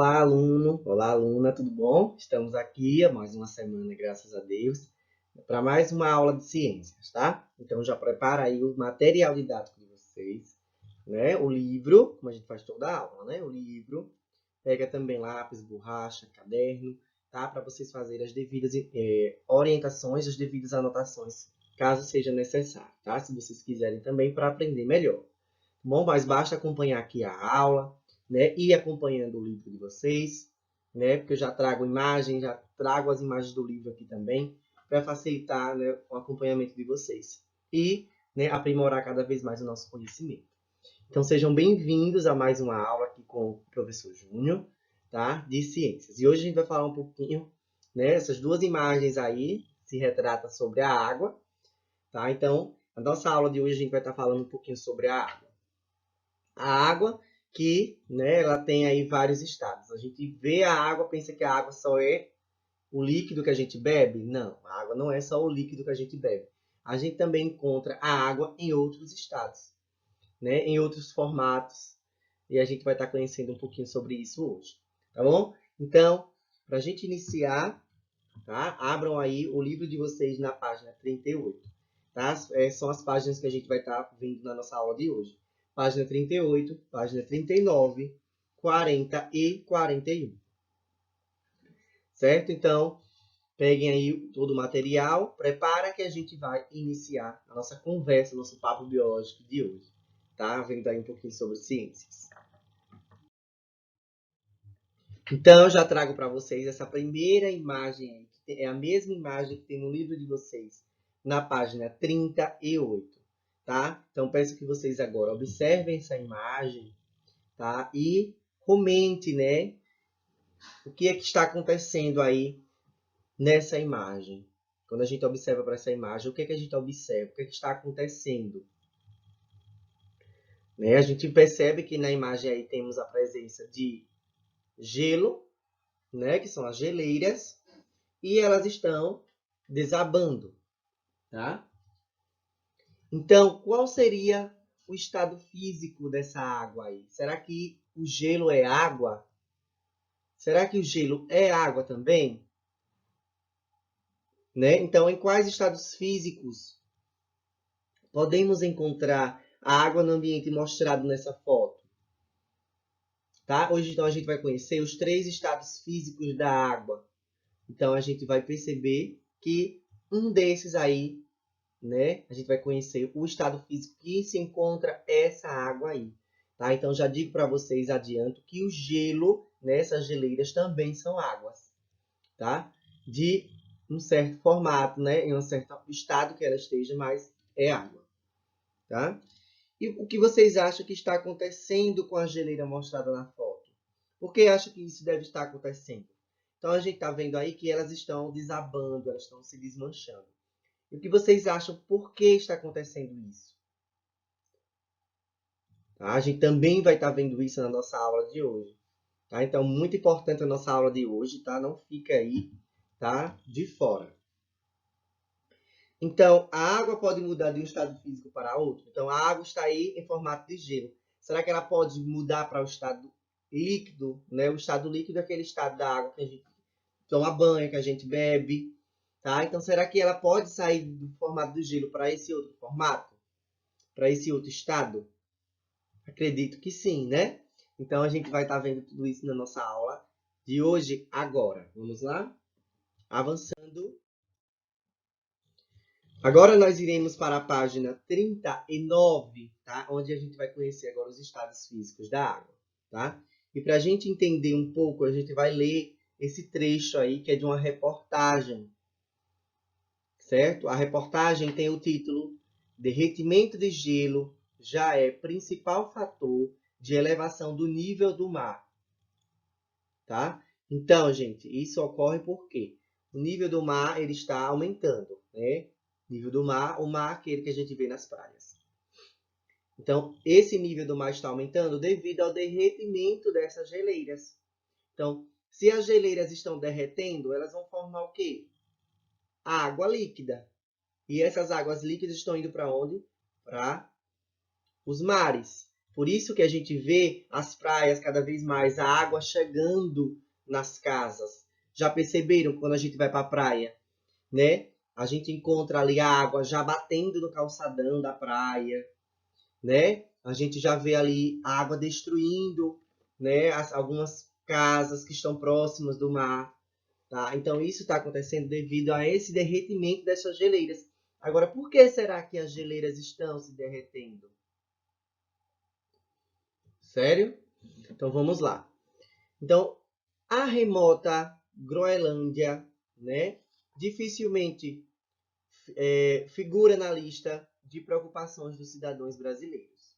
Olá, aluno! Olá, aluna, tudo bom? Estamos aqui há mais uma semana, graças a Deus, para mais uma aula de ciências, tá? Então, já prepara aí o material didático de vocês, né? O livro, como a gente faz toda a aula, né? O livro, pega também lápis, borracha, caderno, tá? Para vocês fazerem as devidas orientações, as devidas anotações, caso seja necessário, tá? Se vocês quiserem também, para aprender melhor. Bom, mas basta acompanhar aqui a aula, né? Ir acompanhando o livro de vocês, né? Porque eu já trago imagens, já trago as imagens do livro aqui também, para facilitar, né, o acompanhamento de vocês. E, né, aprimorar cada vez mais o nosso conhecimento. Então, sejam bem-vindos a mais uma aula aqui com o professor Júnior, tá? De ciências. E hoje a gente vai falar um pouquinho, né? Essas duas imagens aí se retratam sobre a água, tá? Então, a nossa aula de hoje a gente vai estar falando um pouquinho sobre a água. A água que, né, ela tem aí vários estados. A gente vê a água, pensa que a água só é o líquido que a gente bebe? Não, a água não é só o líquido que a gente bebe. A gente também encontra a água em outros estados, né, em outros formatos. E a gente vai estar conhecendo um pouquinho sobre isso hoje, tá bom? Então, para a gente iniciar, tá? Abram aí o livro de vocês na página 38. Tá? São as páginas que a gente vai estar vendo na nossa aula de hoje. Página 38, página 39, 40 e 41. Certo? Então, peguem aí todo o material, prepara que a gente vai iniciar a nossa conversa, nosso papo biológico de hoje. Tá? Vendo aí um pouquinho sobre ciências. Então, eu já trago para vocês essa primeira imagem aí, que é a mesma imagem que tem no livro de vocês, na página 38, tá? Então, peço que vocês agora observem essa imagem, tá? E comente, né? O que é que está acontecendo aí nessa imagem. Quando a gente observa para essa imagem, o que é que a gente observa? O que é que está acontecendo? Né? A gente percebe que na imagem aí temos a presença de gelo, né? Que são as geleiras, e elas estão desabando, tá? Então, qual seria o estado físico dessa água aí? Será que o gelo é água? Será que o gelo é água também? Né? Então, em quais estados físicos podemos encontrar a água no ambiente mostrado nessa foto? Tá? Hoje, então, a gente vai conhecer os 3 estados físicos da água. Então, a gente vai perceber que um desses aí, né? A gente vai conhecer o estado físico que se encontra essa água aí, tá? Então, já digo para vocês, adianto, que o gelo, nessas geleiras, também são águas, tá? De um certo formato, né? Em um certo estado que ela esteja, mas é água, tá? E o que vocês acham que está acontecendo com a geleira mostrada na foto? Por que acham que isso deve estar acontecendo? Então, a gente está vendo aí que elas estão desabando, elas estão se desmanchando. E o que vocês acham por que está acontecendo isso? Tá? A gente também vai estar vendo isso na nossa aula de hoje. Tá? Então, muito importante a nossa aula de hoje, tá? Não fica aí, tá? De fora. Então, a água pode mudar de um estado físico para outro? Então, a água está aí em formato de gelo. Será que ela pode mudar para o estado líquido? Né? O estado líquido é aquele estado da água que a gente toma banho, que a gente bebe. Tá? Então, será que ela pode sair do formato do gelo para esse outro formato? Para esse outro estado? Acredito que sim, né? Então, a gente vai estar vendo tudo isso na nossa aula de hoje, agora. Vamos lá? Avançando. Agora nós iremos para a página 39, tá? Onde a gente vai conhecer agora os estados físicos da água, tá? E para a gente entender um pouco, a gente vai ler esse trecho aí, que é de uma reportagem, certo? A reportagem tem o título Derretimento de gelo já é principal fator de elevação do nível do mar, tá? Então, gente, isso ocorre porque o nível do mar ele está aumentando, né? Nível do mar, o mar aquele que a gente vê nas praias. Então, esse nível do mar está aumentando devido ao derretimento dessas geleiras. Então, se as geleiras estão derretendo, elas vão formar o quê? Água líquida. E essas águas líquidas estão indo para onde? Para os mares. Por isso que a gente vê as praias cada vez mais, a água chegando nas casas. Já perceberam quando a gente vai para a praia, né? A gente encontra ali a água já batendo no calçadão da praia, né? A gente já vê ali a água destruindo, né? Algumas casas que estão próximas do mar, tá? Então isso está acontecendo devido a esse derretimento dessas geleiras. Agora, por que será que as geleiras estão se derretendo? Sério? Então vamos lá. Então, a remota Groenlândia, né, dificilmente figura na lista de preocupações dos cidadãos brasileiros.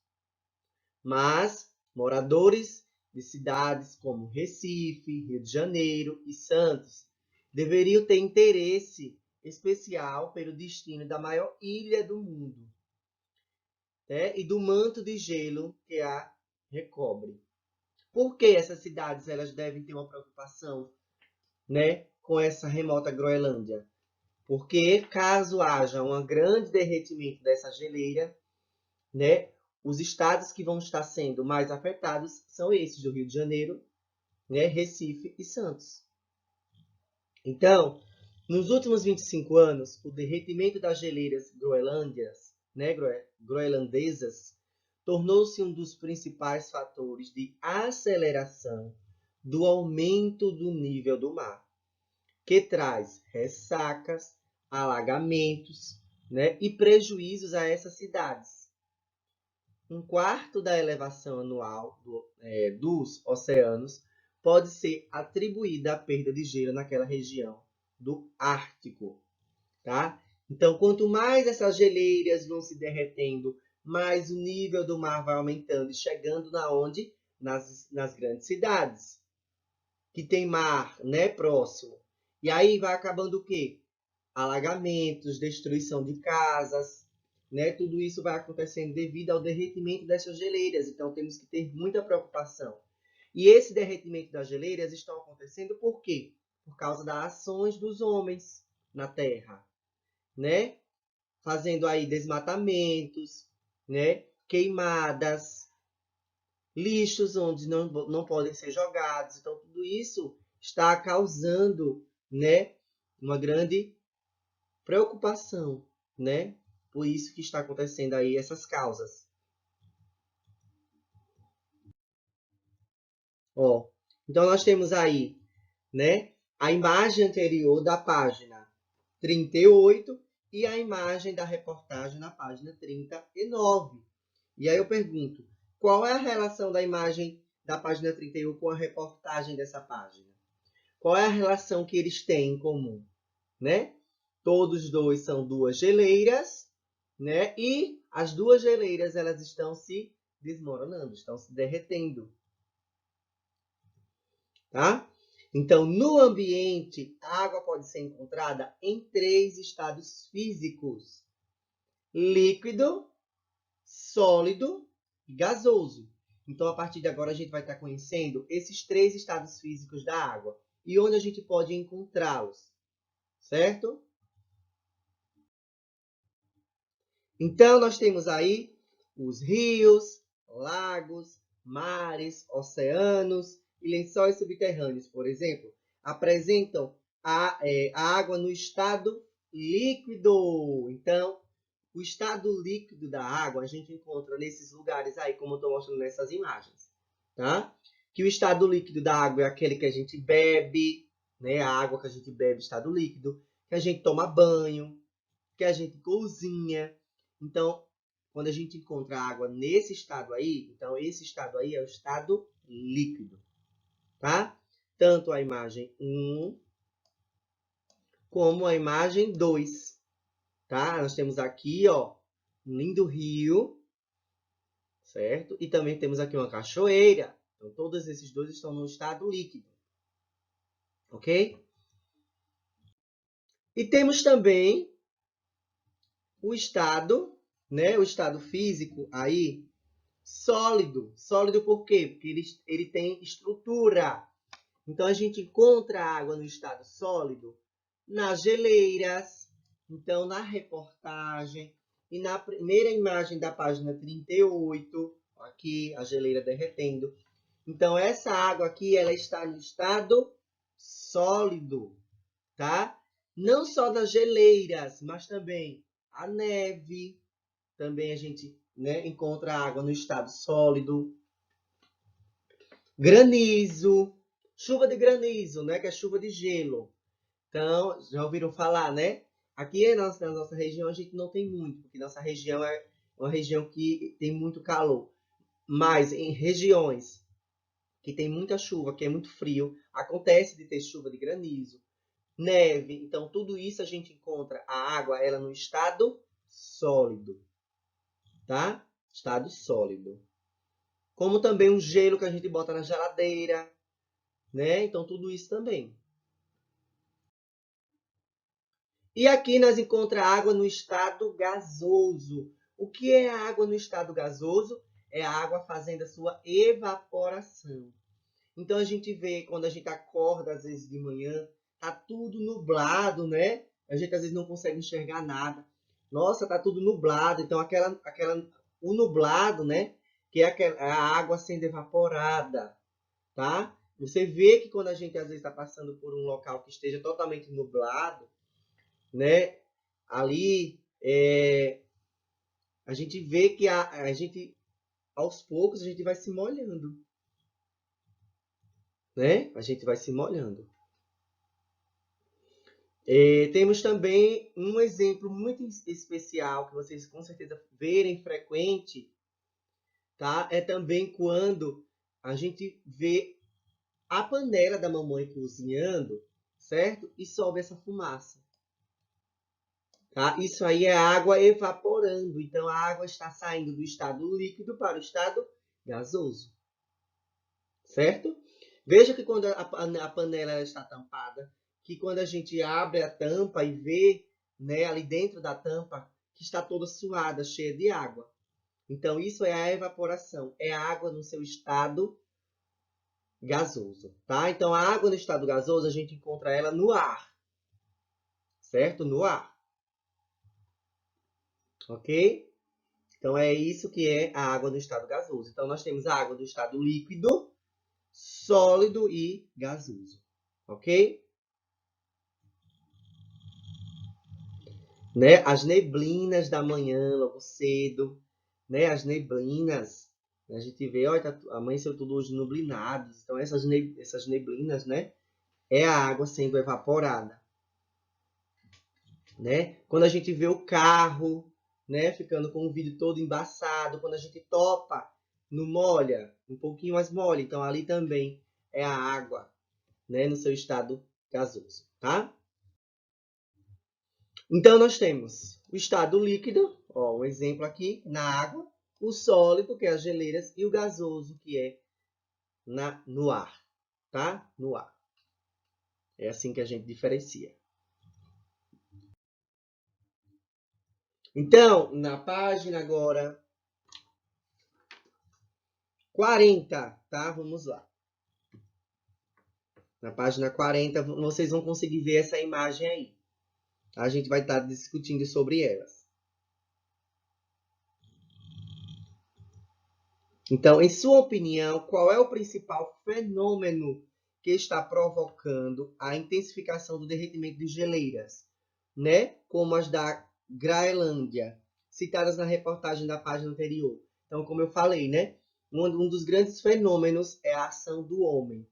Mas moradores de cidades como Recife, Rio de Janeiro e Santos deveriam ter interesse especial pelo destino da maior ilha do mundo, né, e do manto de gelo que a recobre. Por que essas cidades elas devem ter uma preocupação, né, com essa remota Groenlândia? Porque caso haja um grande derretimento dessa geleira, né, os estados que vão estar sendo mais afetados são esses do Rio de Janeiro, né, Recife e Santos. Então, nos últimos 25 anos, o derretimento das geleiras groenlandesas, tornou-se um dos principais fatores de aceleração do aumento do nível do mar, que traz ressacas, alagamentos, né, e prejuízos a essas cidades. Um quarto da elevação anual dos oceanos pode ser atribuída à perda de gelo naquela região do Ártico, tá? Então, quanto mais essas geleiras vão se derretendo, mais o nível do mar vai aumentando e chegando na onde? Nas grandes cidades, que tem mar, né, próximo. E aí vai acabando o quê? Alagamentos, destruição de casas, né? Tudo isso vai acontecendo devido ao derretimento dessas geleiras. Então temos que ter muita preocupação. E esse derretimento das geleiras está acontecendo por quê? Por causa das ações dos homens na Terra, né? Fazendo aí desmatamentos, né? Queimadas, lixos onde não podem ser jogados. Então tudo isso está causando, né, uma grande preocupação, né? Por isso que está acontecendo aí essas causas. Ó, então nós temos aí, né, a imagem anterior da página 38 e a imagem da reportagem na página 39. E aí eu pergunto, qual é a relação da imagem da página 31 com a reportagem dessa página? Qual é a relação que eles têm em comum, né? Todos dois são duas geleiras, né? E as duas geleiras elas estão se desmoronando, estão se derretendo, tá? Então, no ambiente, a água pode ser encontrada em 3 estados físicos: líquido, sólido e gasoso. Então, a partir de agora, a gente vai estar conhecendo esses 3 estados físicos da água e onde a gente pode encontrá-los, certo? Então, nós temos aí os rios, lagos, mares, oceanos e lençóis subterrâneos, por exemplo, apresentam a água no estado líquido. Então, o estado líquido da água a gente encontra nesses lugares aí, como eu estou mostrando nessas imagens, tá? Que o estado líquido da água é aquele que a gente bebe, né? A água que a gente bebe, estado líquido, que a gente toma banho, que a gente cozinha. Então, quando a gente encontra água nesse estado aí, então esse estado aí é o estado líquido, tá? Tanto a imagem 1 como a imagem 2, tá? Nós temos aqui, ó, um lindo rio, certo? E também temos aqui uma cachoeira. Então, todos esses dois estão no estado líquido, ok? E temos também o estado, né? O estado físico aí, sólido. Sólido por quê? Porque ele tem estrutura. Então, a gente encontra a água no estado sólido nas geleiras. Então, na reportagem e na primeira imagem da página 38, aqui a geleira derretendo. Então, essa água aqui, ela está no estado sólido, tá? Não só das geleiras, mas também a neve. Também a gente, né, encontra água no estado sólido. Granizo, chuva de granizo, né, que é chuva de gelo. Então, já ouviram falar, né? Aqui na nossa região a gente não tem muito, porque nossa região é uma região que tem muito calor. Mas em regiões que tem muita chuva, que é muito frio, acontece de ter chuva de granizo, neve. Então, tudo isso a gente encontra a água ela no estado sólido, tá? Estado sólido. Como também um gelo que a gente bota na geladeira, né? Então, tudo isso também. E aqui nós encontramos água no estado gasoso. O que é a água no estado gasoso? É a água fazendo a sua evaporação. Então a gente vê quando a gente acorda às vezes de manhã, tá tudo nublado, né? A gente às vezes não consegue enxergar nada. Nossa, tá tudo nublado. Então o nublado, né? Que é a água sendo evaporada, tá? Você vê que quando a gente às vezes está passando por um local que esteja totalmente nublado, né? Ali a gente vê que a gente aos poucos a gente vai se molhando, né? A gente vai se molhando. Temos também um exemplo muito especial que vocês com certeza verem frequente, tá? É também quando a gente vê a panela da mamãe cozinhando, certo? E sobe essa fumaça. Tá? Isso aí é água evaporando. Então, a água está saindo do estado líquido para o estado gasoso. Certo? Veja que quando a panela está tampada, que quando a gente abre a tampa e vê, né, ali dentro da tampa que está toda suada, cheia de água. Então, isso é a evaporação. É a água no seu estado gasoso. Tá? Então, a água no estado gasoso, a gente encontra ela no ar. Certo? No ar. Ok? Então, é isso que é a água no estado gasoso. Então, nós temos a água do estado líquido, sólido e gasoso. Ok? Né? As neblinas da manhã, logo cedo. Né? As neblinas. A gente vê, olha, amanheceu tudo hoje nublinado. Então, essas neblinas, né? É a água sendo evaporada. Né? Quando a gente vê o carro, né, ficando com o vidro todo embaçado, quando a gente topa no molha, um pouquinho mais mole, então ali também é a água, né, no seu estado gasoso, tá? Então nós temos o estado líquido, ó, um exemplo aqui na água, o sólido, que é as geleiras, e o gasoso, que é no ar, tá? No ar. É assim que a gente diferencia. Então, na página agora 40, tá? Vamos lá. Na página 40, vocês vão conseguir ver essa imagem aí. A gente vai estar discutindo sobre elas. Então, em sua opinião, qual é o principal fenômeno que está provocando a intensificação do derretimento de geleiras, né? Como as da Groenlândia, citadas na reportagem da página anterior. Então, como eu falei, né? Um dos grandes fenômenos é a ação do homem,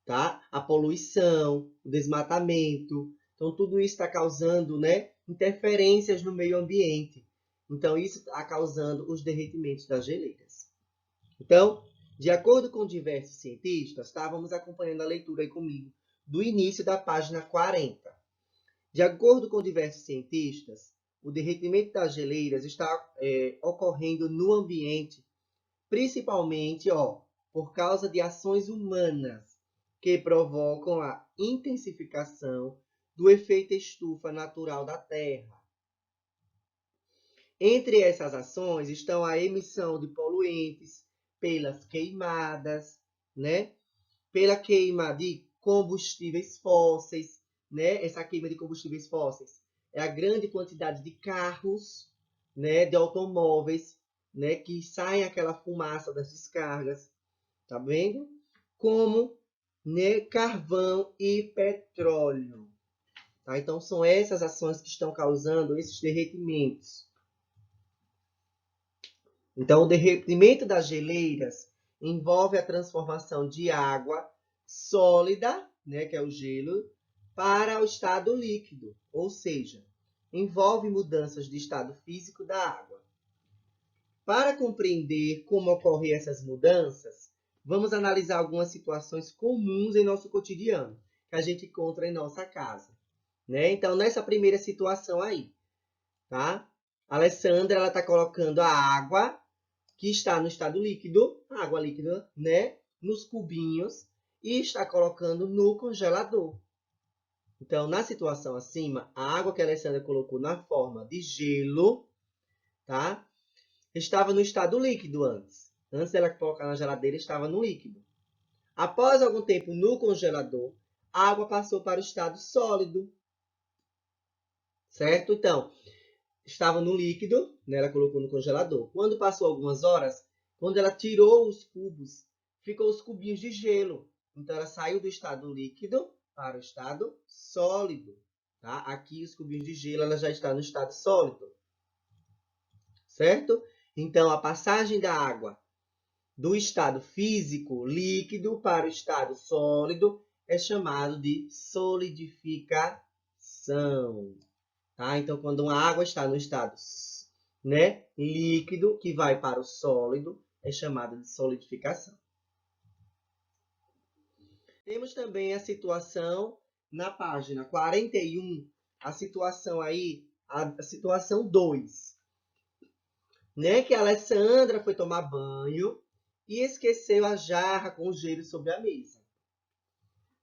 tá? A poluição, o desmatamento. Então, tudo isso está causando, né, interferências no meio ambiente. Então, isso está causando os derretimentos das geleiras. Então, de acordo com diversos cientistas, estávamos acompanhando a leitura aí comigo do início da página 40. De acordo com diversos cientistas, o derretimento das geleiras está ocorrendo no ambiente, principalmente por causa de ações humanas que provocam a intensificação do efeito estufa natural da Terra. Entre essas ações estão a emissão de poluentes pelas queimadas, né? Pela queima de combustíveis fósseis, né? Essa queima de combustíveis fósseis é a grande quantidade de carros, né? De automóveis né, que sai aquela fumaça das descargas, tá vendo? Como, né, carvão e petróleo. Tá? Então, são essas ações que estão causando esses derretimentos. Então, o derretimento das geleiras envolve a transformação de água sólida, né, que é o gelo, para o estado líquido, ou seja, envolve mudanças de estado físico da água. Para compreender como ocorrem essas mudanças, vamos analisar algumas situações comuns em nosso cotidiano, que a gente encontra em nossa casa, né? Então, nessa primeira situação aí, tá? A Alessandra, ela está colocando a água que está no estado líquido, a água líquida, né, nos cubinhos, e está colocando no congelador. Então, na situação acima, a água que a Alessandra colocou na forma de gelo, tá? Estava no estado líquido antes. Antes dela colocar na geladeira, estava no líquido. Após algum tempo no congelador, a água passou para o estado sólido. Certo? Então, estava no líquido, né? Ela colocou no congelador. Quando passou algumas horas, quando ela tirou os cubos, ficou os cubinhos de gelo. Então, ela saiu do estado líquido para o estado sólido. Tá? Aqui, os cubinhos de gelo, ela já está no estado sólido. Certo? Então, a passagem da água do estado físico líquido para o estado sólido é chamado de solidificação. Tá? Então, quando uma água está no estado, né, líquido, que vai para o sólido, é chamado de solidificação. Temos também a situação na página 41, a situação aí, a situação 2, né, que a Alessandra foi tomar banho e esqueceu a jarra com gelo sobre a mesa,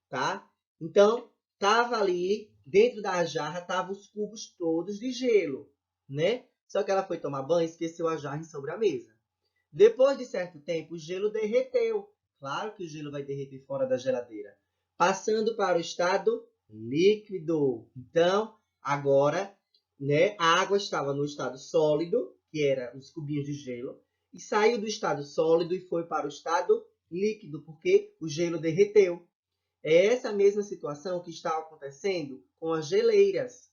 tá? Então, tava ali, dentro da jarra, estavam os cubos todos de gelo, né? Só que ela foi tomar banho e esqueceu a jarra sobre a mesa. Depois de certo tempo, o gelo derreteu. Claro que o gelo vai derreter fora da geladeira, passando para o estado líquido. Então, agora, né, a água estava no estado sólido, que era os cubinhos de gelo, e saiu do estado sólido e foi para o estado líquido, porque o gelo derreteu. É essa mesma situação que está acontecendo com as geleiras,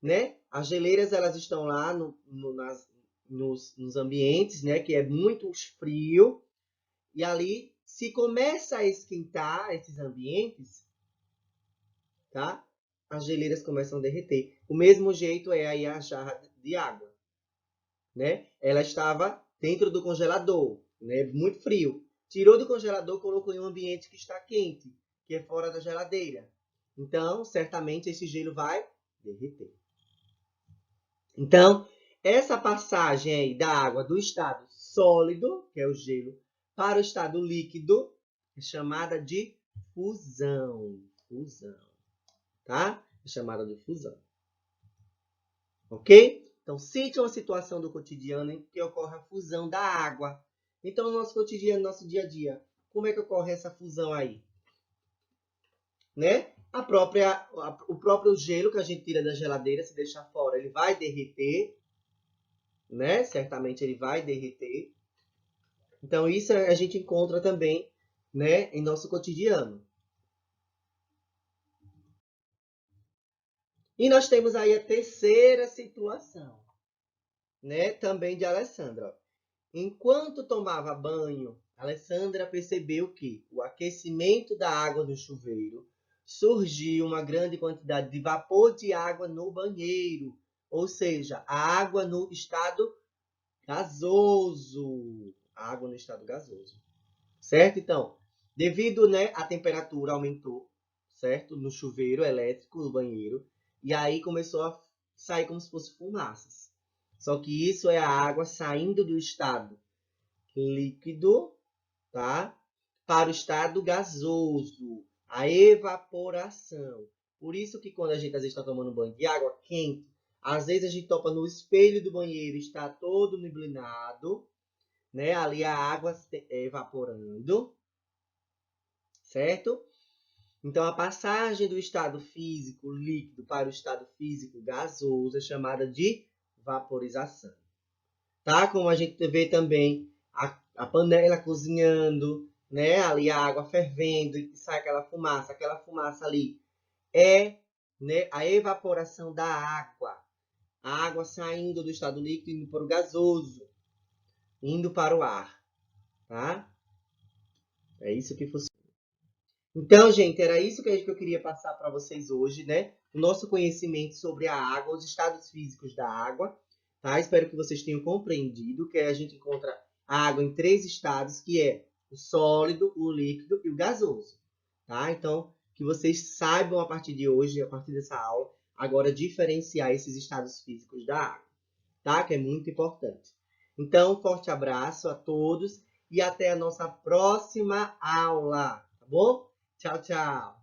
né? As geleiras, elas estão lá nos ambientes, né? Que é muito frio. E ali, se começa a esquentar esses ambientes, tá? As geleiras começam a derreter. O mesmo jeito é aí a jarra de água, né? Ela estava dentro do congelador, né? Muito frio. Tirou do congelador, colocou em um ambiente que está quente, que é fora da geladeira. Então, certamente esse gelo vai derreter. Então, essa passagem aí da água do estado sólido, que é o gelo, para o estado líquido, é chamada de fusão. Fusão, tá? É chamada de fusão. Ok? Então, cite uma situação do cotidiano em que ocorre a fusão da água. Então, no nosso cotidiano, no nosso dia a dia, como é que ocorre essa fusão aí? Né? O próprio gelo que a gente tira da geladeira, se deixar fora, ele vai derreter, né? Certamente ele vai derreter. Então, isso a gente encontra também, né, em nosso cotidiano. E nós temos aí a terceira situação, né, também de Alessandra. Enquanto tomava banho, Alessandra percebeu que o aquecimento da água do chuveiro surgiu uma grande quantidade de vapor de água no banheiro, ou seja, a água no estado gasoso. A água no estado gasoso. Certo? Então, devido, né, a temperatura aumentou, certo? No chuveiro elétrico, no banheiro, e aí começou a sair como se fosse fumaças. Só que isso é a água saindo do estado líquido, tá? Para o estado gasoso, a evaporação. Por isso que quando a gente às vezes está tomando banho de água quente, às vezes a gente topa no espelho do banheiro, está todo neblinado, né? Ali a água evaporando, certo? Então, a passagem do estado físico líquido para o estado físico gasoso é chamada de vaporização. tá? Como a gente vê também a panela cozinhando, né? Ali a água fervendo e sai aquela fumaça. Aquela fumaça ali é, né, a evaporação da água. A água saindo do estado líquido, indo para o gasoso, indo para o ar, tá? É isso que funciona. Então, gente, era isso que eu queria passar para vocês hoje, né? O nosso conhecimento sobre a água, os estados físicos da água, tá? Espero que vocês tenham compreendido que a gente encontra a água em 3 estados, que é o sólido, o líquido e o gasoso, tá? Então, que vocês saibam a partir de hoje, a partir dessa aula, agora diferenciar esses estados físicos da água, tá? Que é muito importante. Então, um forte abraço a todos e até a nossa próxima aula, tá bom? Tchau, tchau!